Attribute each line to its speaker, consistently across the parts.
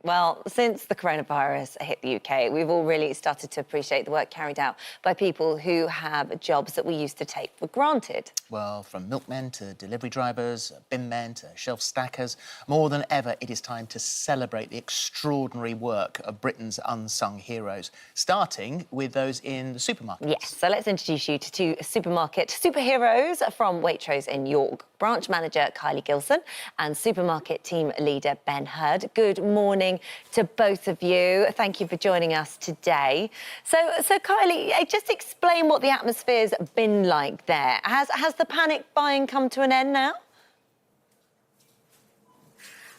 Speaker 1: Well, since the coronavirus hit the UK, we've all really started to appreciate the work carried out by people who have jobs that we used to take for granted.
Speaker 2: Well, from milkmen to delivery drivers, bin men to shelf stackers, more than ever it is time to celebrate the extraordinary work of Britain's unsung heroes, starting with those in the supermarkets.
Speaker 1: Yes, so let's introduce you to two supermarket superheroes from Waitrose in York. Branch manager Kylie Gilson and supermarket team leader Ben Hurd. Good morning to both of you. Thank you for joining us today. So Kylie, just explain what the atmosphere's been like there. Has the panic buying come to an end now?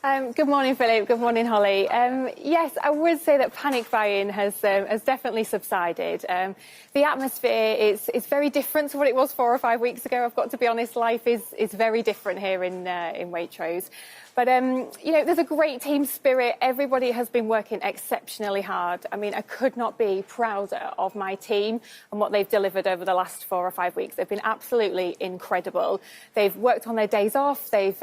Speaker 3: Good morning, Philip. Good morning, Holly. Yes, I would say that panic buying has definitely subsided. The atmosphere is very different to what it was 4 or 5 weeks ago. I've got to be honest, life is very different here in Waitrose. But, you know, there's a great team spirit. Everybody has been working exceptionally hard. I mean, I could not be prouder of my team and what they've delivered over the last 4 or 5 weeks. They've been absolutely incredible. They've worked on their days off. They've,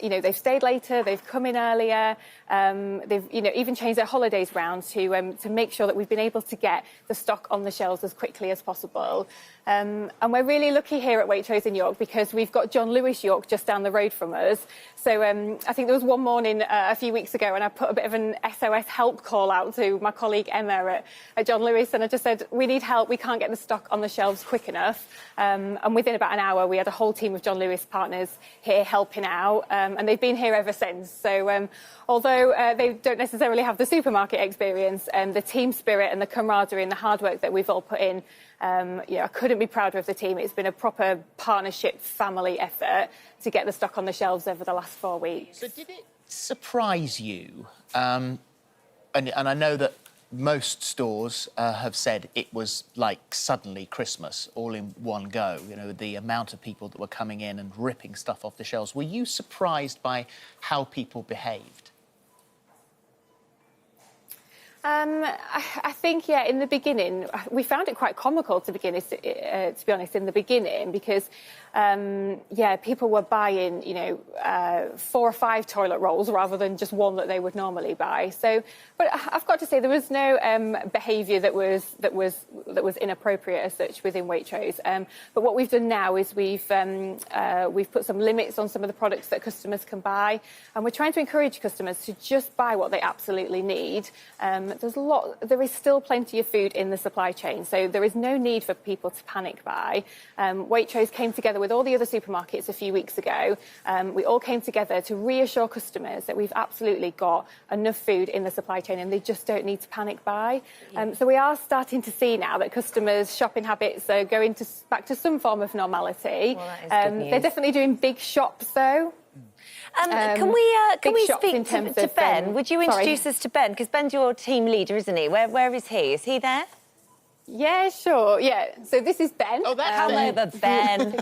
Speaker 3: you know, they've stayed later. They've come in earlier. They've, you know, even changed their holidays round to make sure that we've been able to get the stock on the shelves as quickly as possible. And we're really lucky here at Waitrose in York because we've got John Lewis York just down the road from us. So I think there was one morning a few weeks ago and I put a bit of an SOS help call out to my colleague Emma at John Lewis, and I just said, we need help, we can't get the stock on the shelves quick enough. And within about an hour, we had a whole team of John Lewis partners here helping out, and they've been here ever since. So although they don't necessarily have the supermarket experience, the team spirit and the camaraderie and the hard work that we've all put in, I couldn't be prouder of the team. It's been a proper partnership, family effort to get the stock on the shelves over the last 4 weeks.
Speaker 2: So did it surprise you? And I know that most stores have said it was like suddenly Christmas all in one go, you know, the amount of people that were coming in and ripping stuff off the shelves. Were you surprised by how people behaved?
Speaker 3: I think, yeah, in the beginning, we found it quite comical, to be honest, in the beginning, because, people were buying, 4 or 5 toilet rolls rather than just one that they would normally buy. So, but I've got to say, there was no behaviour that was inappropriate as such within Waitrose. But what we've done now is we've put some limits on some of the products that customers can buy, and we're trying to encourage customers to just buy what they absolutely need. There is still plenty of food in the supply chain, so there is no need for people to panic buy. Waitrose came together with all the other supermarkets a few weeks ago. We all came together to reassure customers that we've absolutely got enough food in the supply chain and they just don't need to panic buy. So we are starting to see now that customers' shopping habits are going back to some form of normality.
Speaker 1: Well, that is good news.
Speaker 3: They're definitely doing big shops, though.
Speaker 1: Can we speak to Ben? Would you introduce
Speaker 3: sorry.
Speaker 1: us to Ben? Because Ben's your team leader, isn't he? Where is he? Is he there?
Speaker 3: Yeah, sure. Yeah. So this is Ben.
Speaker 2: Oh, that's
Speaker 1: Ben.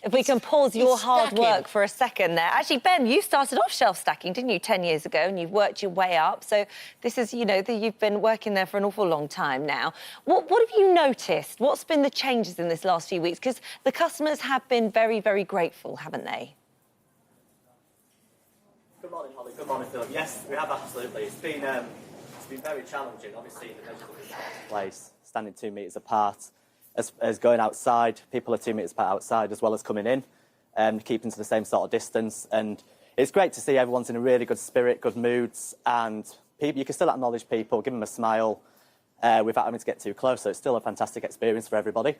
Speaker 1: If we can pause your hard work for a second there. Actually, Ben, you started off shelf stacking, didn't you, 10 years ago, and you've worked your way up. So this is, you've been working there for an awful long time now. What have you noticed? What's been the changes in this last few weeks? Because the customers have been very, very grateful, haven't they?
Speaker 4: Good morning, Holly. Good morning, Phillip. Yes, we have absolutely. It's been very challenging. Obviously, the measures of this place, standing 2 metres apart, as going outside. People are 2 metres apart outside as well as coming in, and keeping to the same sort of distance. And it's great to see everyone's in a really good spirit, good moods, and you can still acknowledge people, give them a smile, without having to get too close. So it's still a fantastic experience for everybody.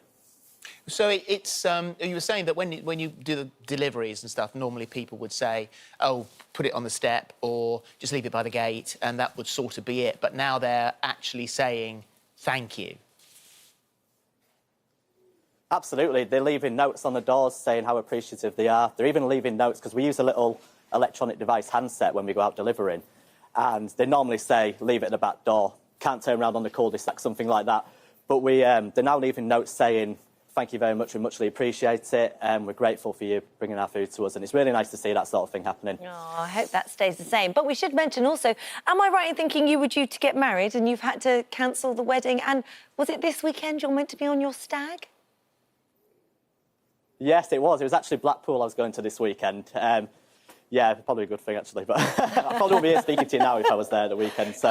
Speaker 2: So it's you were saying that when you do the deliveries and stuff, normally people would say, oh, put it on the step or just leave it by the gate, and that would sort of be it. But now they're actually saying thank you.
Speaker 4: Absolutely. They're leaving notes on the doors saying how appreciative they are. They're even leaving notes, because we use a little electronic device handset when we go out delivering, and they normally say, leave it at the back door, can't turn around on the cul-de-sac, something like that. But they're now leaving notes saying, thank you very much, we muchly appreciate it, and we're grateful for you bringing our food to us. And it's really nice to see that sort of thing happening.
Speaker 1: Oh, I hope that stays the same. But we should mention also, am I right in thinking you were due to get married and you've had to cancel the wedding? And was it this weekend you're meant to be on your stag?
Speaker 4: Yes, it was. It was actually Blackpool I was going to this weekend. Yeah, probably a good thing, actually. But I probably wouldn't be here speaking to you now if I was there at the weekend. So,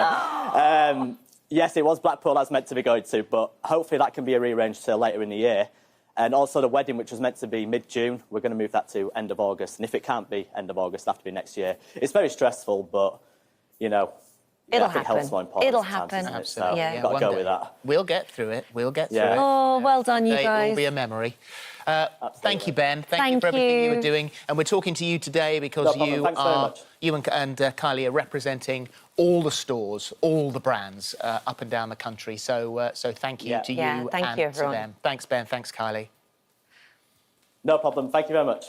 Speaker 4: yes, it was Blackpool I was meant to be going to, but hopefully that can be rearranged to later in the year. And also the wedding, which was meant to be mid-June, we're going to move that to end of August. And if it can't be end of August, it'll have to be next year. It's very stressful, but, you know,
Speaker 1: It'll
Speaker 4: I think
Speaker 1: happen.
Speaker 4: health's more important.
Speaker 1: It'll
Speaker 4: sometimes,
Speaker 1: happen.
Speaker 4: isn't it?
Speaker 2: Absolutely.
Speaker 4: So,
Speaker 1: Yeah.
Speaker 4: you've got to
Speaker 2: One
Speaker 4: go
Speaker 2: day.
Speaker 4: with that.
Speaker 2: We'll get through it. We'll get through
Speaker 4: Yeah.
Speaker 2: it.
Speaker 1: Oh, well done, you
Speaker 2: It
Speaker 1: guys.
Speaker 2: will be a memory. Thank you, Ben. Thank you
Speaker 1: Thank
Speaker 2: for everything you
Speaker 1: you.
Speaker 2: were doing. And we're talking to you today because
Speaker 4: No problem. Thanks very much.
Speaker 2: you and Kylie are representing all the stores, all the brands up and down the country. So thank you to you
Speaker 1: Yeah, thank
Speaker 2: and
Speaker 1: you,
Speaker 2: to
Speaker 1: everyone.
Speaker 2: them. Thanks, Ben. Thanks, Kylie.
Speaker 4: No problem. Thank you very much.